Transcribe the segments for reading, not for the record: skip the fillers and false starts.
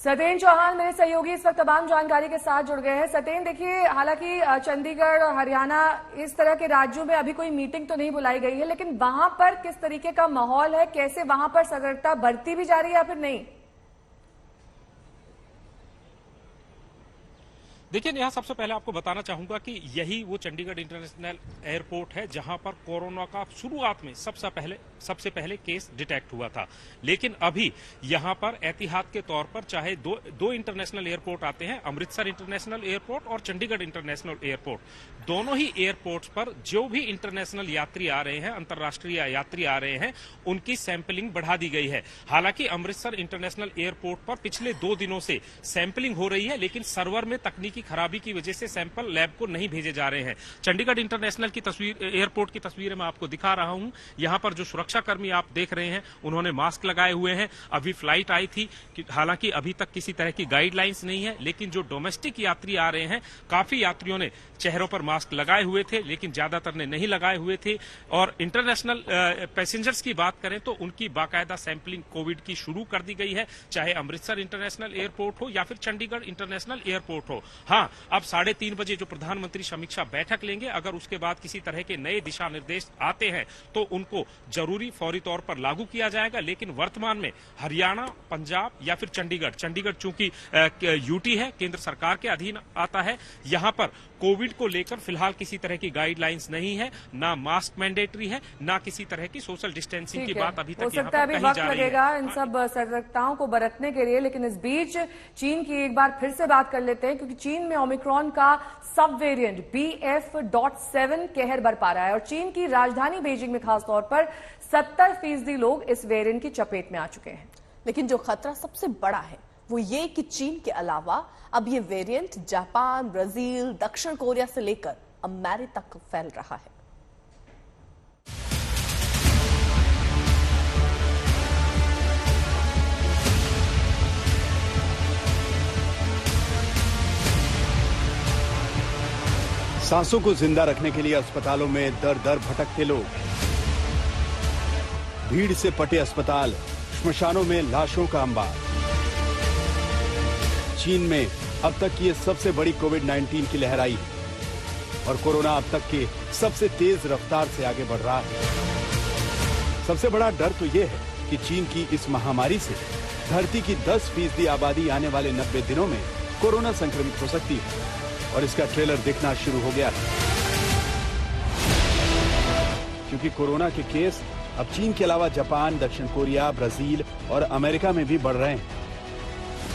सतेन चौहान मेरे सहयोगी इस वक्त तमाम जानकारी के साथ जुड़ गए हैं। सतेन, देखिए, हालांकि चंडीगढ़, हरियाणा, इस तरह के राज्यों में अभी कोई मीटिंग तो नहीं बुलाई गई है, लेकिन वहां पर किस तरीके का माहौल है, कैसे वहां पर सतर्कता बरती भी जा रही है या फिर नहीं? देखिए नेहा, सबसे पहले आपको बताना चाहूंगा कि यही वो चंडीगढ़ इंटरनेशनल एयरपोर्ट है जहां पर कोरोना का शुरुआत में सबसे पहले केस डिटेक्ट हुआ था। लेकिन अभी यहां पर एहतियात के तौर पर चाहे दो इंटरनेशनल एयरपोर्ट आते हैं, अमृतसर इंटरनेशनल एयरपोर्ट और चंडीगढ़ इंटरनेशनल एयरपोर्ट, दोनों ही एयरपोर्ट्स पर जो भी इंटरनेशनल यात्री आ रहे हैं, अंतर्राष्ट्रीय यात्री आ रहे हैं, उनकी सैंपलिंग बढ़ा दी गई है। हालांकि अमृतसर इंटरनेशनल एयरपोर्ट पर पिछले 2 दिनों से सैंपलिंग हो रही है, लेकिन सर्वर में तकनीकी खराबी की वजह से सैंपल लैब को नहीं भेजे जा रहे हैं। चंडीगढ़ इंटरनेशनल की एयरपोर्ट की तस्वीरें मैं आपको दिखा रहा हूं। यहां पर जो सुरक्षाकर्मी आप देख रहे हैं, उन्होंने मास्क लगाए हुए हैं। अभी फ्लाइट आई थी, हालांकि अभी तक किसी तरह की गाइडलाइंस नहीं है, लेकिन जो डोमेस्टिक यात्री आ रहे हैं, काफी यात्रियों ने चेहरों पर मास्क लगाए हुए थे, लेकिन ज्यादातर ने नहीं लगाए हुए थे। और इंटरनेशनल पैसेंजर्स की बात करें तो उनकी बाकायदा सैंपलिंग कोविड की शुरू कर दी गई है, चाहे अमृतसर इंटरनेशनल एयरपोर्ट हो या फिर चंडीगढ़ इंटरनेशनल एयरपोर्ट हो। हाँ, अब 3:30 बजे जो प्रधानमंत्री समीक्षा बैठक लेंगे, अगर उसके बाद किसी तरह के नए दिशा निर्देश आते हैं तो उनको जरूरी फौरी तौर पर लागू किया जाएगा। लेकिन वर्तमान में हरियाणा, पंजाब या फिर चंडीगढ़ चूंकि यूटी है, केंद्र सरकार के अधीन आता है, यहां पर कोविड को लेकर फिलहाल किसी तरह की गाइडलाइंस नहीं है, ना मास्क मैंडेटरी है, ना किसी तरह की सोशल डिस्टेंसिंग की बात अभी तक यहाँ पर कही जा रही है। इन सब सतर्कताओं को बरतने के लिए, लेकिन इस बीच चीन की एक बार फिर से बात कर लेते हैं, क्योंकि चीन में ओमिक्रॉन का सब वेरिएंट BF.7 कहर बरपा रहा है और चीन की राजधानी बीजिंग में खासतौर पर 70% लोग इस वेरिएंट की चपेट में आ चुके हैं। लेकिन जो खतरा सबसे बड़ा है वो ये कि चीन के अलावा अब ये वेरिएंट जापान, ब्राजील, दक्षिण कोरिया से लेकर अमेरिका तक फैल रहा है। सांसों को जिंदा रखने के लिए अस्पतालों में दर दर भटकते लोग, भीड़ से पटे अस्पताल, श्मशानों में लाशों का अंबार। चीन में अब तक की ये सबसे बड़ी कोविड-19 की लहर आई है और कोरोना अब तक के सबसे तेज रफ्तार से आगे बढ़ रहा है। सबसे बड़ा डर तो ये है कि चीन की इस महामारी से धरती की 10% आबादी आने वाले 90 दिनों में कोरोना संक्रमित हो सकती है और इसका ट्रेलर दिखना शुरू हो गया है, क्योंकि कोरोना के केस अब चीन के अलावा जापान, दक्षिण कोरिया, ब्राजील और अमेरिका में भी बढ़ रहे हैं।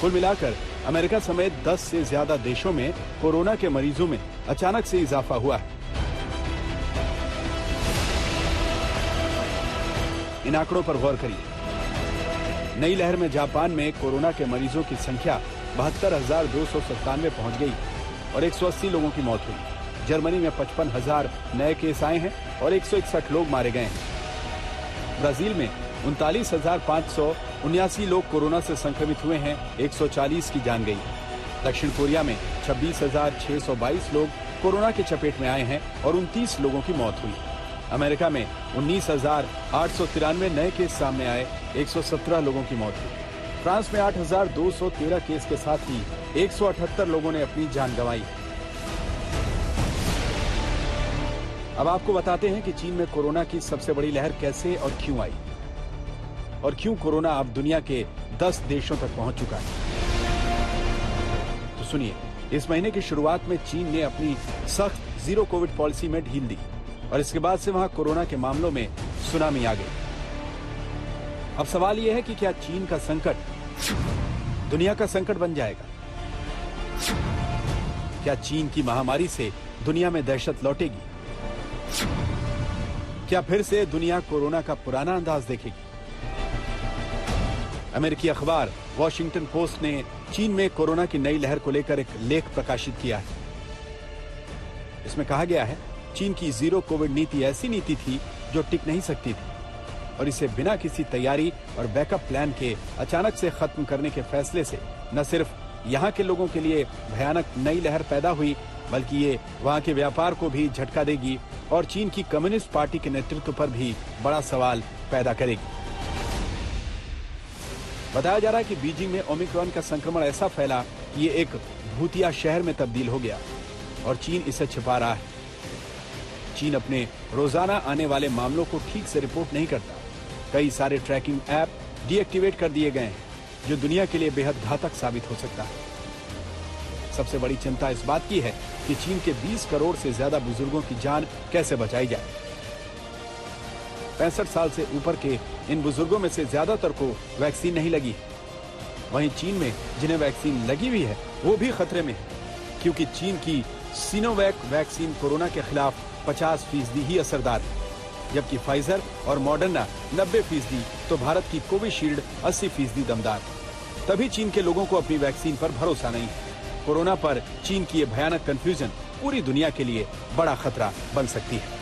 कुल मिलाकर अमेरिका समेत 10 से ज्यादा देशों में कोरोना के मरीजों में अचानक से इजाफा हुआ है। इन आंकड़ों पर गौर करिए। नई लहर में जापान में कोरोना के मरीजों की संख्या 72,297 पहुंच गई और 180 लोगों की मौत हुई। जर्मनी में 55,000 नए केस आए हैं और 161 लोग मारे गए हैं। ब्राजील में 39,579 लोग कोरोना से संक्रमित हुए हैं, 140 की जान गई। दक्षिण कोरिया में 26,622 लोग कोरोना की चपेट में आए हैं और 29 लोगों की मौत हुई। अमेरिका में 19,893 नए केस सामने आए, 117 लोगों की मौत हुई। फ्रांस में 8,213 केस के साथ ही 178 लोगों ने अपनी जान गंवाई। अब आपको बताते हैं कि चीन में कोरोना की सबसे बड़ी लहर कैसे और क्यों आई और क्यों कोरोना अब दुनिया के 10 देशों तक पहुंच चुका है। तो सुनिए, इस महीने की शुरुआत में चीन ने अपनी सख्त जीरो कोविड पॉलिसी में ढील दी और इसके बाद से वहां कोरोना के मामलों में सुनामी आ गई। अब सवाल यह है कि क्या चीन का संकट दुनिया का संकट बन जाएगा? क्या चीन की महामारी से दुनिया में दहशत लौटेगी? क्या फिर से दुनिया कोरोना का पुराना अंदाज देखेगी? अमेरिकी अखबार वॉशिंगटन पोस्ट ने चीन में कोरोना की नई लहर को लेकर एक लेख प्रकाशित किया है। इसमें कहा गया है, चीन की जीरो कोविड नीति ऐसी नीति थी जो टिक नहीं सकती थी और इसे बिना किसी तैयारी और बैकअप प्लान के अचानक से खत्म करने के फैसले से न सिर्फ यहाँ के लोगों के लिए भयानक नई लहर पैदा हुई, बल्कि ये वहाँ के व्यापार को भी झटका देगी और चीन की कम्युनिस्ट पार्टी के नेतृत्व पर भी बड़ा सवाल पैदा करेगी। बताया जा रहा है कि बीजिंग में ओमिक्रॉन का संक्रमण ऐसा फैला कि ये एक भूतिया शहर में तब्दील हो गया और चीन इसे छिपा रहा है। चीन अपने रोजाना आने वाले मामलों को ठीक से रिपोर्ट नहीं करता। कई सारे ट्रैकिंग ऐप डीएक्टिवेट कर दिए गए हैं, जो दुनिया के लिए बेहद घातक साबित हो सकता है। सबसे बड़ी चिंता इस बात की है कि चीन के 20 करोड़ से ज्यादा बुजुर्गों की जान कैसे बचाई जाए। 65 साल से ऊपर के इन बुजुर्गों में से ज्यादातर को वैक्सीन नहीं लगी। वहीं चीन में जिन्हें वैक्सीन लगी हुई है वो भी खतरे में है, क्योंकि चीन की सिनोवैक वैक्सीन कोरोना के खिलाफ 50% ही असरदार है, जबकि फाइजर और मॉडर्ना 90%, तो भारत की कोविशील्ड 80% दमदार है। तभी चीन के लोगों को अपनी वैक्सीन पर भरोसा नहीं है। कोरोना पर चीन की ये भयानक कंफ्यूजन पूरी दुनिया के लिए बड़ा खतरा बन सकती है।